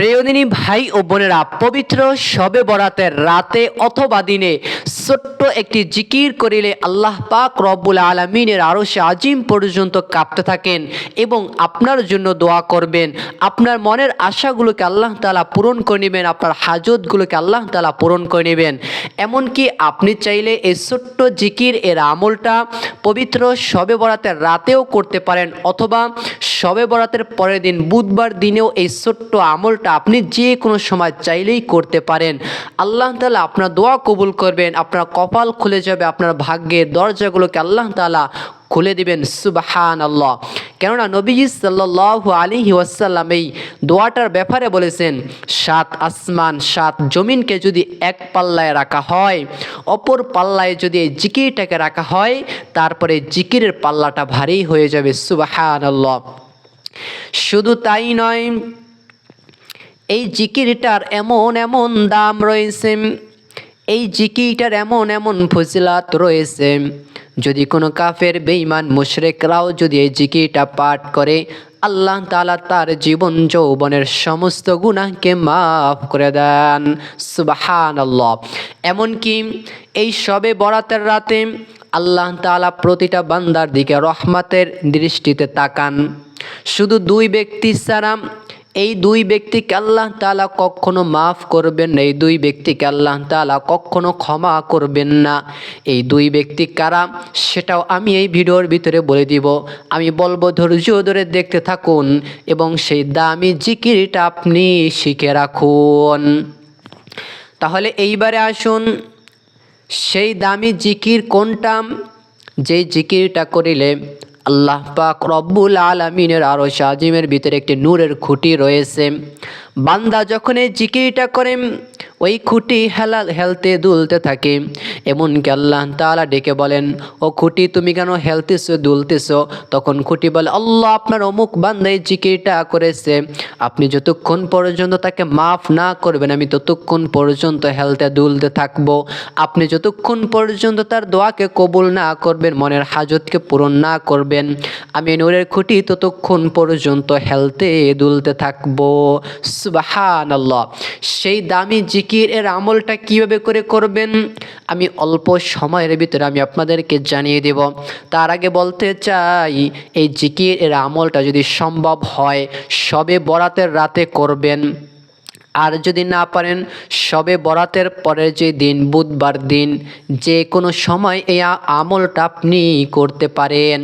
প্রিয়দিনী ভাই ও বোনেরা, পবিত্র শবে বরাতের রাতে অথবা দিনে ছোট্ট একটি জিকির করিলে আল্লাহ পাক রব্বুল আলামিনের আরশে আজিম পর্যন্ত কাঁপতে থাকেন এবং আপনার জন্য দোয়া করবেন। আপনার মনের আশাগুলোকে আল্লাহ তাআলা পূরণ করে নেবেন, আপনার হাজতগুলোকে আল্লাহ তাআলা পূরণ করে নেবেন। এমনকি আপনি চাইলে এই ছোট্ট জিকির এর আমলটা পবিত্র শবে বরাতের রাতেও করতে পারেন, অথবা শবে বরাতের পরের দিন বুধবার দিনেও এই ছোট্ট আমলটা আপনি যে কোনো সময় চাইলেই করতে পারেন। আল্লাহ তাআলা আপনার দোয়া কবুল করবেন, আপনার কপাল খুলে যাবে, আপনার ভাগ্যের দরজাগুলোকে আল্লাহ তাআলা খুলে দিবেন। সুবহানাল্লাহ। কেননা নবীজি সাল্লাল্লাহু আলাইহি ওয়াসাল্লাম এই দোয়াটার ব্যাপারে বলেছেন, 7 আসমান 7 জমিনকে যদি এক পাল্লায় রাখা হয়, অপর পাল্লায় যদি এই জিকিরটাকে রাখা হয়, তারপরে জিকিরের পাল্লাটা ভারী হয়ে যাবে। সুবহানাল্লাহ। শুধু তাই নয়, এই জিকিরটার এমন এমন দাম রয়েছে, এই জিকিরটার এমন এমন ফজিলাত রয়েছে, যদি কোনো কাফের বেঈমান মুশরিকরাও যদি এই জিকিরটা পাঠ করে, আল্লাহ তাআলা তার জীবন যৌবনের সমস্ত গুনাহকে মাফ করে দেন। সুবহানাল্লাহ। এমনকি এই শবে বরাতের রাতে আল্লাহ তাআলা প্রতিটা বান্দার দিকে রহমতের দৃষ্টিতে তাকান। শুধু 2 ব্যক্তি ছাড়া, এই 2 ব্যক্তিকে আল্লাহ তাআলা কখনো মাফ করবেন না, এই 2 ব্যক্তিকে আল্লাহ তাআলা কখনো ক্ষমা করবেন না। এই 2 ব্যক্তি কারা সেটাও আমি এই ভিডিওর ভিতরে বলে দিব। আমি বলবো, ধৈর্য ধরে দেখতে থাকুন এবং সেই দামি জিকিরটা আপনি শিখে রাখুন। তাহলে এইবারে আসুন, সেই দামি জিকির কোনটা, যেই জিকিরটা করিলে আল্লাহ পাক রব্বুল আলামিনের আরশ আজিমের ভিতরে একটি নূরের খুঁটি রয়েছে। বান্দা যখন এই জিকিরটা করে, ওই খুঁটি হেলতে দুলতে থাকে। এমনকি আল্লাহ তাআলা ডেকে বলেন, ও খুঁটি তুমি কেন হেলতেছো দুলতেছো? তখন খুঁটি বলে, আল্লাহ আপনার অমুক বান্দা এই জিকিরটা করেছে, আপনি যতক্ষণ পর্যন্ত তাকে মাফ না করবেন আমি ততক্ষণ পর্যন্ত হেলতে দুলতে থাকবো। আপনি যতক্ষণ পর্যন্ত তার দোয়াকে কবুল না করবেন, মনের হাজতকে পূরণ না করবেন, আমি নূরের খুঁটি ততক্ষণ পর্যন্ত হেলতে দুলতে থাকবো। সুবহানাল্লাহ। সেই দামি জিকির এর আমলটা কিভাবে করে করবেন আমি অল্প সময়ের ভিতরে আমি আপনাদেরকে জানিয়ে দেব। তার আগে বলতে চাই, এই জিকির এর আমলটা যদি সম্ভব হয় শবে বরাতের রাতে করবেন, আর যদি না পারেন শবে বরাতের পরের যে দিন বুধবার দিন যে কোনো সময় এই আমলটা আপনি করতে পারেন।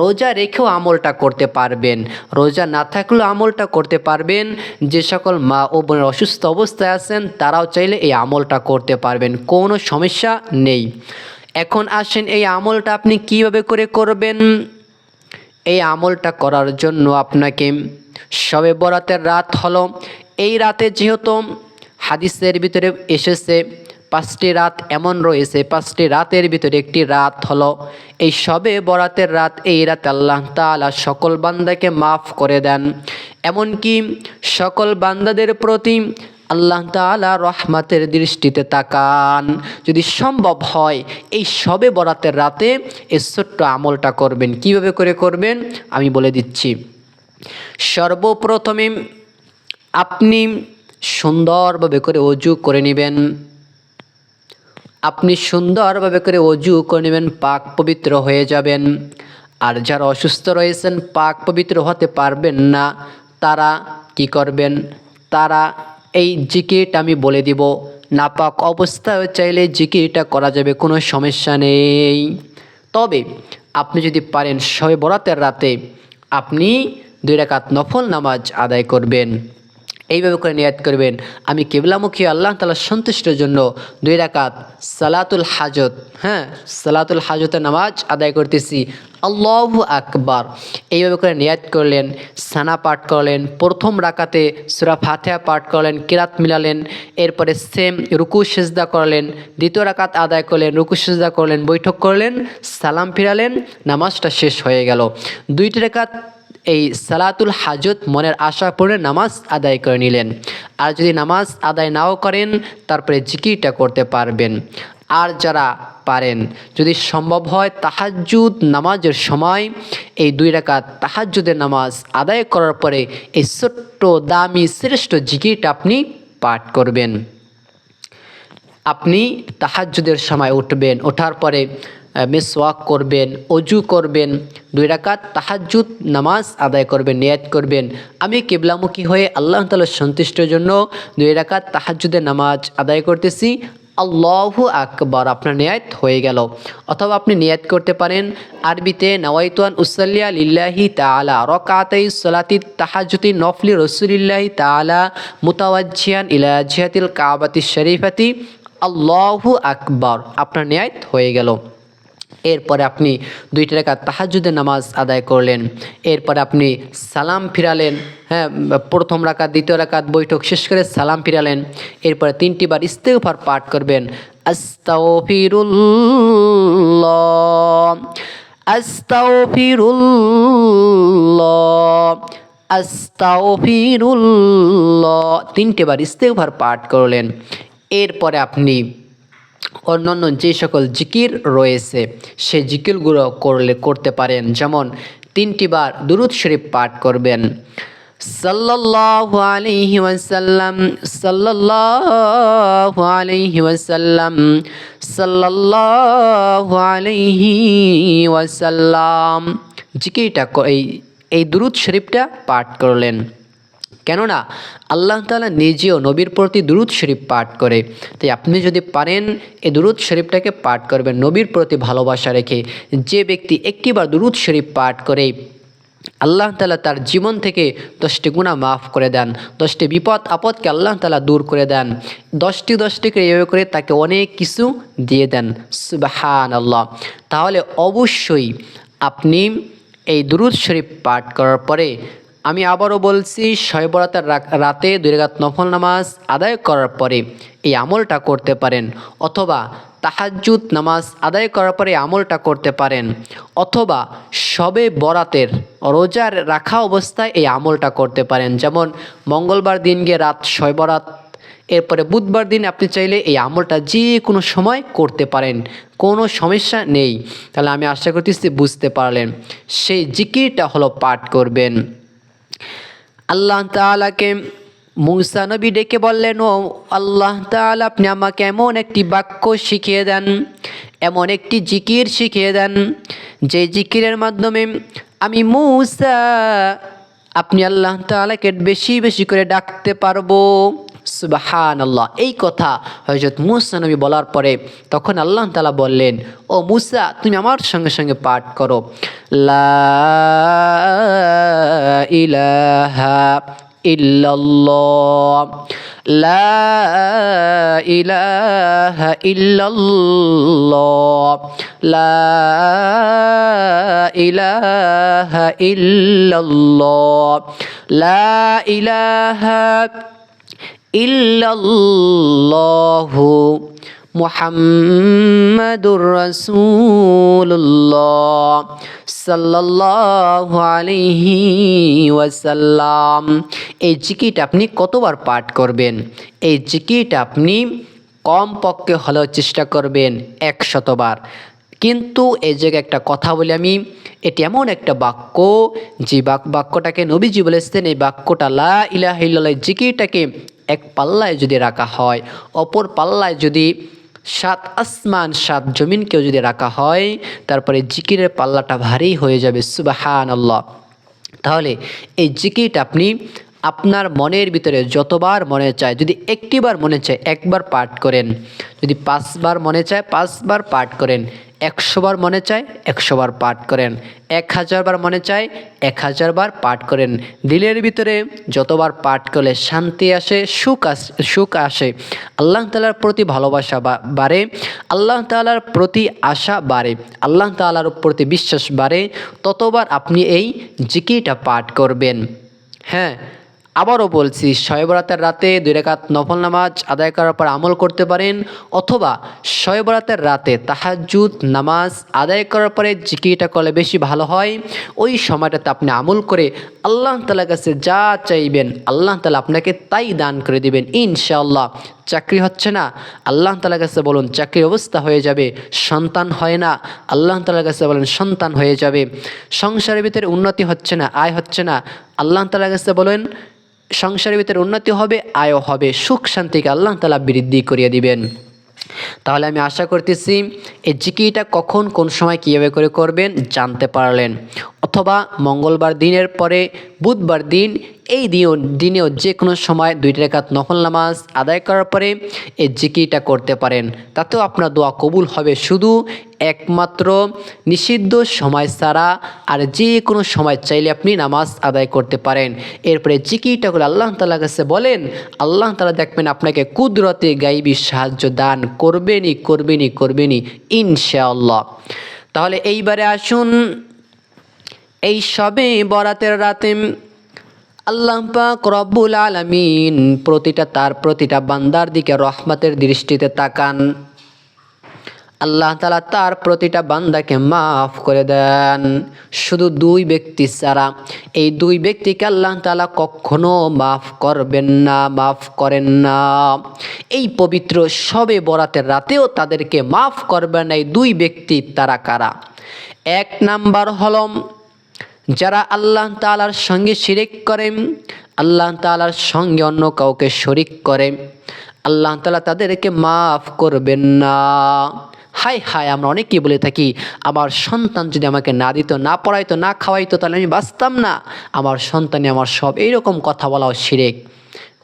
রোজা রেখেও আমলটা করতে পারবেন, রোজা না থাকলেও আমলটা করতে পারবেন। যে সকল মা ও বোনের অসুস্থ অবস্থায় আছেন তারাও চাইলে এই আমলটা করতে পারবেন, কোনো সমস্যা নেই। এখন আসেন, এই আমলটা আপনি কিভাবে করে করবেন। এই আমলটা করার জন্য আপনাকে শবে বরাতের রাত হলো, এই রাতে যেহেতু হাদিসের ভিতরে এসেছে 5টি রাত এমন রয়েছে, 5টি রাতের ভিতরে একটি রাত হলো এই শবে বরাতের রাত। এই রাতে আল্লাহ তাআলা সকল বান্দাকে মাফ করে দেন, এমনকি সকল বান্দাদের প্রতি আল্লাহ তাআলা রহমতের দৃষ্টিতে তাকান। যদি সম্ভব হয় এই শবে বরাতের রাতে এই ছোট্ট আমলটা করবেন। কিভাবে করে করবেন আমি বলে দিচ্ছি। সর্বপ্রথমে আপনি সুন্দরভাবে করে অজু করে নেবেন, আপনি সুন্দরভাবে করে অজু করে নেবেন, পাক পবিত্র হয়ে যাবেন। আর যারা অসুস্থ রয়েছেন, পাক পবিত্র হতে পারবেন না, তারা কি করবেন, তারা এই জিকিরটা আমি বলে দিব, নাপাক অবস্থায় চাইলে জিকিরটা করা যাবে, কোনো সমস্যা নেই। তবে আপনি যদি পারেন শবে বরাতের রাতে আপনি 2 রাকাত নফল নামাজ আদায় করবেন। এইভাবে করে নিয়াত করবেন, আমি কিবলামুখী আল্লাহ তাআলার সন্তুষ্টির জন্য 2 রাকাত সালাতুল হাজত, সালাতুল হাজতের নামাজ আদায় করতেছি, আল্লাহু আকবার। এইভাবে করে নিয়াত করলেন, সানা পাঠ করলেন, প্রথম রাকাতে সূরা ফাতিহা পাঠ করলেন, কিরাত মিলালেন, এরপরে সেম রুকু সিজদা করলেন, দ্বিতীয় রাকাত আদায় করলেন, রুকু সিজদা করলেন, বৈঠক করলেন, সালাম ফিরালেন, নামাজটা শেষ হয়ে গেল। 2টি রাকাত এই সালাতুল হাজত মনের আশা পূরণে নামাজ আদায় করে নিলেন। আর যদি নামাজ আদায় নাও করেন তারপরে জিকিরটা করতে পারবেন। আর যারা পারেন, যদি সম্ভব হয় তাহাজ্জুদ নামাজের সময় এই 2 রাকাত তাহাজ্জুদের নামাজ আদায় করার পরে এই ছোট্ট দামি শ্রেষ্ঠ জিকিরটা আপনি পাঠ করবেন। আপনি তাহাজ্জুদের সময় উঠবেন, ওঠার পরে মিসওয়াক করবেন, অজু করবেন, 2 রাকাত তাহাজ্জুদ নামাজ আদায় করবেন, নিয়ত করবেন আমি কিবলামুখী হয়ে আল্লাহ তাআলার সন্তুষ্টির জন্য 2 রাকাত তাহাজ্জুদের নামাজ আদায় করতেছি, আল্লাহু আকবার, আপনার নিয়ত হয়ে গেল। অথবা আপনি নিয়ত করতে পারেন আরবিতে নাওয়াইতু আন উসাল্লিয়া লিল্লাহি তাআলা রাকাতাই সালাতি তাহাজ্জুদি নফলি রাসূলিল্লাহি তাআলা মুতাওয়াজ্জিহান ইলা জিহাতিল কাবাতিশ শরীফাতি আল্লাহু আকবার, আপনার নিয়ত হয়ে গেল। এরপরে আপনি 2 রাকাত তাহাজ্জুদের নামাজ আদায় করলেন, এরপরে আপনি সালাম ফিরালেন, হ্যাঁ, প্রথম রাকাত দ্বিতীয় রাকাত বৈঠক শেষ করে সালাম ফিরালেন, এরপরে 3টি বার ইস্তিগফার পাঠ করবেন, আস্তাগফিরুল্লাহ আস্তাগফিরুল্লাহ আস্তাগফিরুল্লাহ, 3টি বার ইস্তিগফার পাঠ করলেন। এরপরে আপনি অন্যান্য যে সকল জিকির রয়েছে সেই জিকিরগুলো করতে পারেন, যেমন 3টি বার দুরূদ শরীফ পাঠ করবেন, সাল্লাল্লাহু আলাইহি ওয়াসাল্লাম সাল্লাল্লাহু আলাইহি ওয়াসাল্লাম সাল্লাল্লাহু আলাইহি ওয়াসাল্লাম, জিকিরটা এই দুরূদ শরীফটা পাঠ করলেন। কেননা আল্লাহ তাআলা নিজেও নবীর প্রতি দুরূদ শরীফ পাঠ করে, তাই আপনি যদি পারেন এই দুরূদ শরীফটাকে পাঠ করবেন নবীর প্রতি ভালোবাসা রেখে। যে ব্যক্তি একটিবার দুরূদ শরীফ পাঠ করে আল্লাহ তাআলা তার জীবন থেকে 10টি গুনাহ মাফ করে দেন, 10টি বিপদ আপদকে আল্লাহ তাআলা দূর করে দেন, 10টি করে এভাবে করে তাকে অনেক কিছু দিয়ে দেন, সুবহানাল্লাহ। তাহলে অবশ্যই আপনি এই দুরূদ শরীফ পাঠ করার পরে, আমি আবারও বলছি, শবে বরাতের রাতে 2 রাকাত নফল নামাজ আদায় করার পরে এই আমলটা করতে পারেন, অথবা তাহাজ্জুদ নামাজ আদায় করার পরে আমলটা করতে পারেন, অথবা শবে বরাতের রোজা রাখা অবস্থায় এই আমলটা করতে পারেন। যেমন মঙ্গলবার দিন গিয়ে রাত শবে বরাত, এরপরে বুধবার দিন আপনি চাইলে এই আমলটা যে কোনো সময় করতে পারেন, কোনো সমস্যা নেই। তাহলে আমি আশা করতেছি বুঝতে পারলেন। সেই জিকিরটা হলো পাঠ করবেন। আল্লাহ তাআলাকে মূসা নবী ডেকে বললেন, ও আল্লাহ তাআলা, আপনি আমাকে এমন একটি বাক্য শিখিয়ে দেন, এমন একটি জিকির শিখিয়ে দেন যে জিকিরের মাধ্যমে আমি মূসা আপনি আল্লাহ তাআলাকে বেশি বেশি করে ডাকতে পারবো। সুবহানাল্লাহ। এই কথা হযরত মূসা নবী বলার পরে তখন আল্লাহ তাআলা বললেন, ও মূসা, তুমি আমার সঙ্গে সঙ্গে পাঠ করো, লা ইলাহা ইল্লাল্লাহ লা ইলাহা ইল্লাল্লাহ লা ইলাহা ইল্লাল্লাহ লা ইলাহা ইল্লাল্লাহু মুহাম্মাদুর রাসূলুল্লাহ সাল্লাল্লাহু আলাইহি ওয়াসাল্লাম। এই জিকিরটা আপনি কতবার পাঠ করবেন? এই জিকিরটা আপনি কমপক্ষে হলেও চেষ্টা করবেন 100 বার। কিন্তু এই জায়গায় একটা কথা বলি আমি, এটি এমন একটা বাক্য যে বাক্যটাকে নবীজি বলেছেন, এই বাক্যটা লা ইলাহা ইল্লাল্লাহ জিকিরটাকে এক পাল্লায় যদি রাখা হয়, অপর পাল্লায় যদি 7 আসমান 7 জমিনকেও যদি রাখা হয়, তারপরে জিকিরের পাল্লাটা ভারী হয়ে যাবে। সুবহানাল্লাহ। তাহলে এই জিকিরটা আপনি আপনার মনের ভিতরে যতবার মনে চায়, যদি একটিবার মনে চায় 1 বার পাঠ করেন, যদি 5 বার মনে চায় 5 বার পাঠ করেন, 100 বার মনে চায় 100 বার পাঠ করেন, 1000 বার মনে চায় 1000 বার পাঠ করেন। দিলের ভিতরে যতবার পাঠ করলে শান্তি আসে, সুখ আসে, আল্লাহ তাআলার প্রতি ভালোবাসা বাড়ে, আল্লাহ তাআলার প্রতি আশা বাড়ে, আল্লাহ তাআলার প্রতি বিশ্বাস বাড়ে, ততবার আপনি এই জিকিরটা পাঠ করবেন। হ্যাঁ, আবারও বলছি, শবে বরাতের রাতে 2 রাকাত নফল নামাজ আদায় করার পর আমল করতে পারেন, অথবা শবে বরাতের রাতে তাহাজ্জুদ নামাজ আদায় করার পরে জিকিরটা করলে বেশি ভালো হয়। ওই সময়টাতে আপনি আমল করে আল্লাহ তাআলার কাছে যা চাইবেন আল্লাহ তাআলা আপনাকে তাই দান করে দিবেন ইনশাআল্লাহ। চাকরি হচ্ছে না, আল্লাহ তাআলার কাছে বলুন চাকরির অবস্থা হয়ে যাবে। সন্তান হয় না, আল্লাহ তাআলার কাছে বলেন সন্তান হয়ে যাবে। সংসারের ভিতরে উন্নতি হচ্ছে না, আয় হচ্ছে না, আল্লাহ তাআলার কাছে বলেন সংসারের ভিতরে উন্নতি হবে, আয়ও হবে, সুখ শান্তিকে আল্লাহ তাআলা বৃদ্ধি করিয়ে দিবেন। তাহলে আমি আশা করতেছি এই জিকিরটা কখন কোন সময় কীভাবে করে করবেন জানতে পারলেন। অথবা মঙ্গলবার দিনের পরে বুধবার দিন, এই দিনেও যে কোনো সময় 2 রাকাত নফল নামাজ আদায় করার পরে এই জিকিরটা করতে পারেন, তাতেও আপনার দোয়া কবুল হবে। শুধু একমাত্র নিষিদ্ধ সময় ছাড়া আর যে কোনো সময় চাইলে আপনি নামাজ আদায় করতে পারেন। এরপরে জিকিরটা করে আল্লাহ তাআলার কাছে বলেন, আল্লাহ তাআলা দেখবেন আপনাকে কুদরতে গাইবী সাহায্য দান করবেনই ইনশাআল্লাহ। তাহলে এইবারে আসুন, এই সবে বরাতের রাতে আল্লাহ পাক রব্বুল আলামিন প্রতিটা বান্দার দিকে রহমতের দৃষ্টিতে তাকান। আল্লাহ তাআলা তার প্রতিটা বান্দাকে মাফ করে দেন, শুধু 2 ব্যক্তি ছাড়া। এই 2 ব্যক্তিকে আল্লাহ তাআলা কখনো মাফ করবেন না, মাফ করেন না। এই পবিত্র শবে বরাতের রাতেও তাদেরকে মাফ করবেন না। এই 2 ব্যক্তি তারা কারা? 1 নাম্বার হলো যারা আল্লাহ তাআলার সঙ্গে শিরিক করে, আল্লাহ তাআলার সঙ্গে অন্য কাউকে শরিক করে, আল্লাহ তাআলা তাদেরকে মাফ করবেন না। হায় হায়, আমরা অনেকেই বলে থাকি আমার সন্তান যদি আমাকে না দিত, না পড়াইতো, না খাওয়াইতো, তাহলে আমি বাঁচতাম না, আমার সন্তানই আমার সব। এইরকম কথা বলাও শিরিক।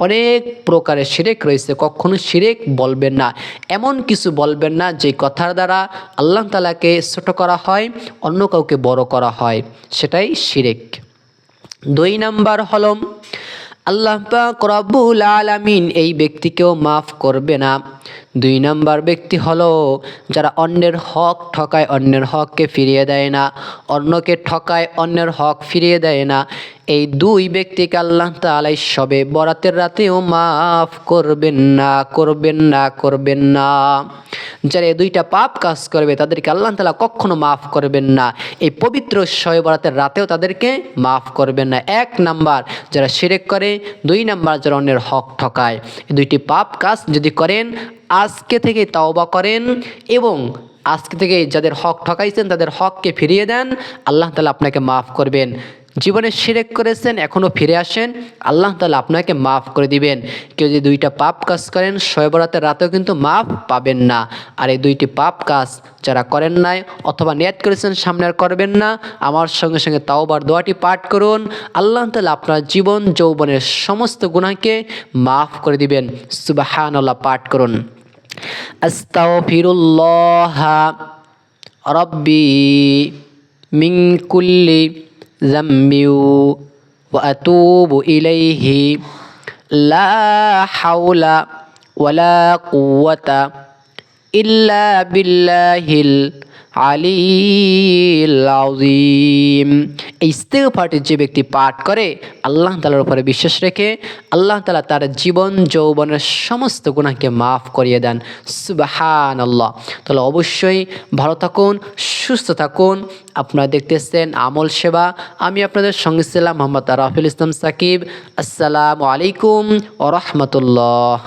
অনেক প্রকারের শিরিক রয়েছে, কখনো শিরিক বলবেন না, এমন কিছু বলবেন না যে কথার দ্বারা আল্লাহ তাআলাকে ছোট করা হয়, অন্য কাউকে বড় করা হয়, সেটাই শিরিক। 2 নাম্বার হলো আল্লাহ পাক রব্বুল আলামিন এই ব্যক্তিকেও মাফ করবে না। 2 নাম্বার ব্যক্তি হলো যারা অন্যের হক ঠকায়, অন্যের হককে ফিরিয়ে দেয় না, অন্যকে ঠকায়, অন্যের হক ফিরিয়ে দেয় না। এই 2 ব্যক্তিকে আল্লাহ তাআলা সবে বরাতের রাতেও মাফ করবেন না। যারা এই 2টা পাপ কাজ করবে তাদেরকে আল্লাহ তাআলা কখনো মাফ করবেন না। এই পবিত্র শবে বরাতের রাতেও তাদেরকে মাফ করবেন না। 1 নাম্বার যারা শিরক করে, 2 নাম্বার যারা অন্যের হক ঠকায়। এই 2টি পাপ কাজ যদি করেন, আজকে থেকে তাওবা করেন এবং আজকে থেকে যাদের হক ঠকাইছেন তাদের হককে ফিরিয়ে দেন, আল্লাহ তাআলা আপনাকে মাফ করবেন। জীবনে শিরক করেছেন, এখনও ফিরে আসেন, আল্লাহ তাআলা আপনাকে মাফ করে দিবেন। কেউ যদি 2টা পাপ কাজ করেন শবে বরাতের রাতেও কিন্তু মাফ পাবেন না। আর এই 2টি পাপ কাজ যারা করেন নাই অথবা নিয়ত করেছেন সামনে আর করবেন না, আমার সঙ্গে সঙ্গে তাওবার দোয়াটি পাঠ করুন, আল্লাহ তাআলা আপনার জীবন যৌবনের সমস্ত গুনাহকে মাফ করে দিবেন। সুবহানাল্লাহ পাঠ করুন। আস্তাগফিরুল্লাহ রাব্বি মিন কুল্লি যামবি ওয়া আতুবু ইলাইহি লা হাওলা ওয়ালা কুওয়াতা ইল্লা বিল্লাহিল আলিয়্যিল আযীম। এই ইস্তিগফারটি যে ব্যক্তি পাঠ করে আল্লাহ তাআলার উপরে বিশ্বাস রেখে, আল্লাহ তাআলা তার জীবন যৌবনের সমস্ত গুনাহকে মাফ করিয়ে দেন। সুবহানাল্লাহ। তাহলে অবশ্যই ভালো থাকুন, সুস্থ থাকুন। আপনারা দেখতেছেন আমল সেবা, আমি আপনাদের সঙ্গে ছিলাম মোহাম্মদ রাফিল ইসলাম সাকিব। আসসালামু আলাইকুম ওয়া রাহমাতুল্লাহ।